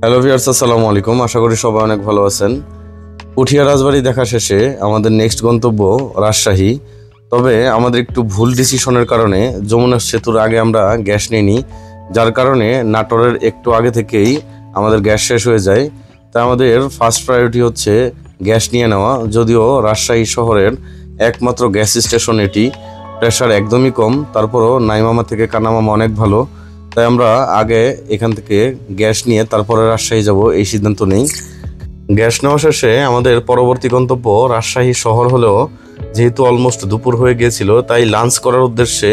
Hello viewers, আসসালামু আলাইকুম। আশা করি সবাই অনেক ভালো আছেন। পুঠিয়া রাজবাড়ি দেখা শেষে আমাদের নেক্সট গন্তব্য রাজশাহী। তবে আমাদের একটু ভুল ডিসিশনের কারণে যমুনা সেতুর আগে আমরা গ্যাস নিইনি, যার কারণে নাটোরের একটু আগে থেকেই আমাদের গ্যাস শেষ হয়ে যায়। তাই আমাদের ফার্স্ট প্রায়োরিটি হচ্ছে গ্যাস নিয়ে নেওয়া। যদিও রাজশাহী শহরের একমাত্র গ্যাস স্টেশন এটি, প্রেশার একদমই কম, তারপরও নাইমামা থেকে কানামামা অনেক ভালো। তাই আমরা আগে এখান থেকে গ্যাস নিয়ে তারপরে রাজশাহী যাব এই সিদ্ধান্ত নেই। গ্যাস নেওয়া শেষে আমাদের পরবর্তী গন্তব্য রাজশাহী শহর হলেও যেহেতু অলমোস্ট দুপুর হয়ে গিয়েছিল, তাই লাঞ্চ করার উদ্দেশ্যে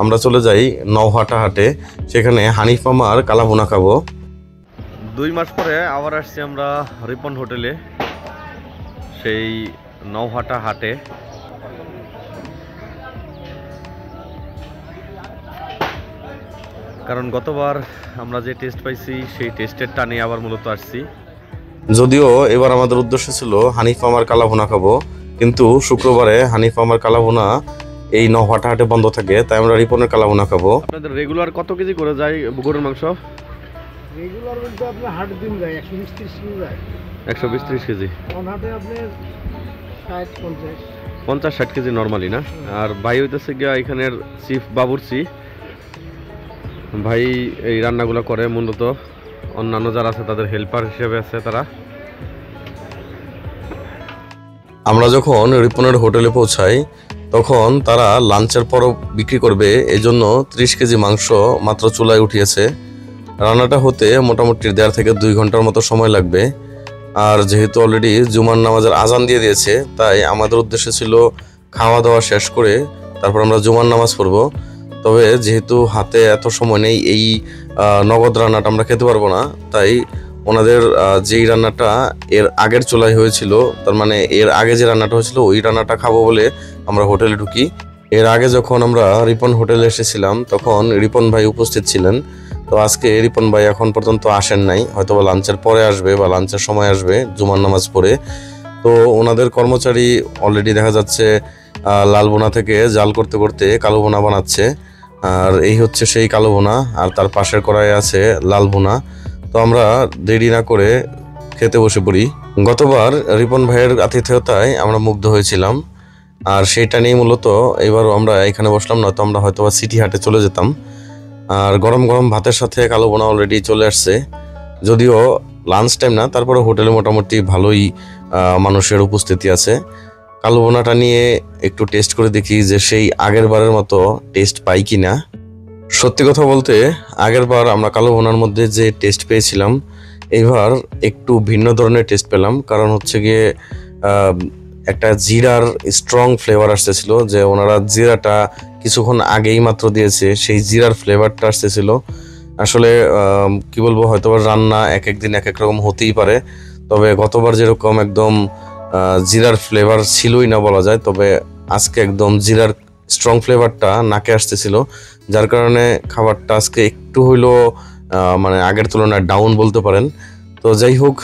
আমরা চলে যাই নওহাটা হাটে। সেখানে হানিফ মামার কালাভুনা খাবো। 2 মাস পরে আবার আসছি আমরা রিপন হোটেলে, সেই নওহাটা হাটে। কারণ গতবার আমরা যে টেস্ট পাইছি সেই টেস্টের টানে আবার মূলত আসছি। যদিও এবার আমাদের উদ্দেশ্য ছিল হানিফ মামার কালাভুনা খাবো, কিন্তু শুক্রবারে হানিফ মামার কালাভুনা এই নওহাটা হাটে বন্ধ থাকে, তাই আমরা রিপনের কালাভুনা খাবো। আপনাদের রেগুলার কত কেজি করে যায় গরুর মাংস? রেগুলার বলতে আপনার হাট দিন যায় 120-30 কেজি যায়। 120-30 কেজি। কোন হাটে আপনার 50-60 কেজি নর্মালি না। আর ভাই হইতেছে গিয়া এখানের চিফ বাবুর্চি। ভাই এই রান্নাগুলো করে, মূলত অন্যান্য যারা আছে তাদের হেল্পার হিসেবে আছে তারা। আমরা যখন রিপনের হোটেলে পৌঁছাই তখন তারা লাঞ্চের পরও বিক্রি করবে, এজন্য 30 কেজি মাংস মাত্র চুলায় উঠিয়েছে। রান্নাটা হতে মোটামুটি 1.5 থেকে 2 ঘন্টার মতো সময় লাগবে। আর যেহেতু অলরেডি জুমার নামাজের আজান দিয়ে দিয়েছে, তাই আমাদের উদ্দেশ্য ছিল খাওয়া দাওয়া শেষ করে তারপর আমরা জুমার নামাজ পড়বো। তবে যেহেতু হাতে এত সময় নেই, এই নগদ রান্নাটা আমরা খেতে পারবো না, তাই ওনাদের যেই রান্নাটা এর আগের চুলায় হয়েছিল, তার মানে এর আগে যে রান্নাটা হয়েছিল ওই রান্নাটা খাবো বলে আমরা হোটেলে ঢুকি। এর আগে যখন আমরা রিপন হোটেলে এসেছিলাম তখন রিপন ভাই উপস্থিত ছিলেন। তো আজকে রিপন ভাই এখন পর্যন্ত আসেন নাই, হয়তো বা লাঞ্চের পরে আসবে বা লাঞ্চের সময় আসবে জুমার নামাজ পড়ে। তো ওনাদের কর্মচারী অলরেডি দেখা যাচ্ছে লাল বোনা থেকে জাল করতে করতে কালো বোনা বানাচ্ছে। আর এই হচ্ছে সেই কালো বোনা, আর তার পাশের কড়াই আছে লাল বোনা। তো আমরা দেরি না করে খেতে বসে পড়ি। গতবার রিপন ভাইয়ের আতিথেয়তায় আমরা মুগ্ধ হয়েছিলাম, আর সেইটা নিয়ে মূলত এবারও আমরা এখানে বসলাম, নয়তো আমরা হয়তো বা সিটি হাটে চলে যেতাম। আর গরম গরম ভাতের সাথে কালো বোনা অলরেডি চলে আসছে। যদিও লাঞ্চ টাইম না, তারপরে হোটেলে মোটামুটি ভালোই মানুষের উপস্থিতি আছে। কালো বোনাটা নিয়ে একটু টেস্ট করে দেখি যে সেই আগের বারের মতো টেস্ট পাই কিনা। সত্যি কথা বলতে আগের বার আমরা কালো বোনার মধ্যে যে টেস্ট পেয়েছিলাম, এবার একটু ভিন্ন ধরনের টেস্ট পেলাম। কারণ হচ্ছে গিয়ে একটা জিরার স্ট্রং ফ্লেভার আসতেছিল, যে ওনারা জিরাটা কিছুক্ষণ আগেই মাত্র দিয়েছে, সেই জিরার ফ্লেভারটা আসতেছিল। আসলে কি বলবো, হয়তো রান্না এক এক দিন এক এক রকম হতেই পারে। তবে গতবার যেরকম একদম জিরার ফ্লেভার ছিলই না বলা যায়, তবে আজকে একদম জিরার স্ট্রং ফ্লেভারটা নাকে আসতেছিল, যার কারণে খাবারটা আজকে একটু হইলো মানে আগের তুলনায় ডাউন বলতে পারেন। তো যাই হোক,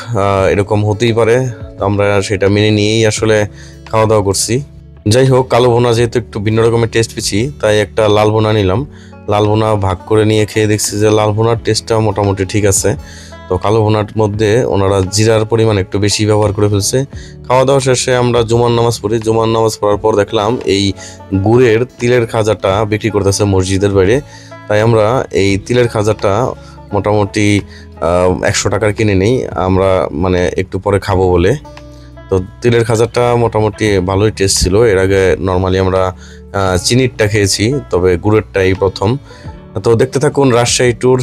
এরকম হতেই পারে, তো আমরা সেটা মেনে নিয়েই আসলে খাওয়া দাওয়া করছি। যাই হোক, কালো ভুনা যেহেতু একটু ভিন্ন রকমের টেস্ট পেয়েছি, তাই একটা লাল ভুনা নিলাম। লাল ভুনা ভাগ করে নিয়ে খেয়ে দেখছি যে লাল ভুনার টেস্টটা মোটামুটি ঠিক আছে। তো কালো ভুনার মধ্যে ওনারা জিরার পরিমাণ একটু বেশি ব্যবহার করে ফেলছে। খাওয়া দাওয়া শেষে আমরা জুমার নামাজ পড়ি। জুমার নামাজ পড়ার পর দেখলাম এই গুড়ের তিলের খাজাটা বিক্রি করতেছে মসজিদের বাইরে। তাই আমরা এই তিলের খাজাটা মোটামুটি 100 টাকার কিনে নিই আমরা, মানে একটু পরে খাবো বলে। তো তিলের খাজাটা মোটামুটি ভালোই টেস্ট ছিল। এর আগে নর্মালি আমরা চিনিরটা খেয়েছি, তবে গুড়েরটাই প্রথম। তো দেখতে থাকুন রাজশাহী ট্যুর।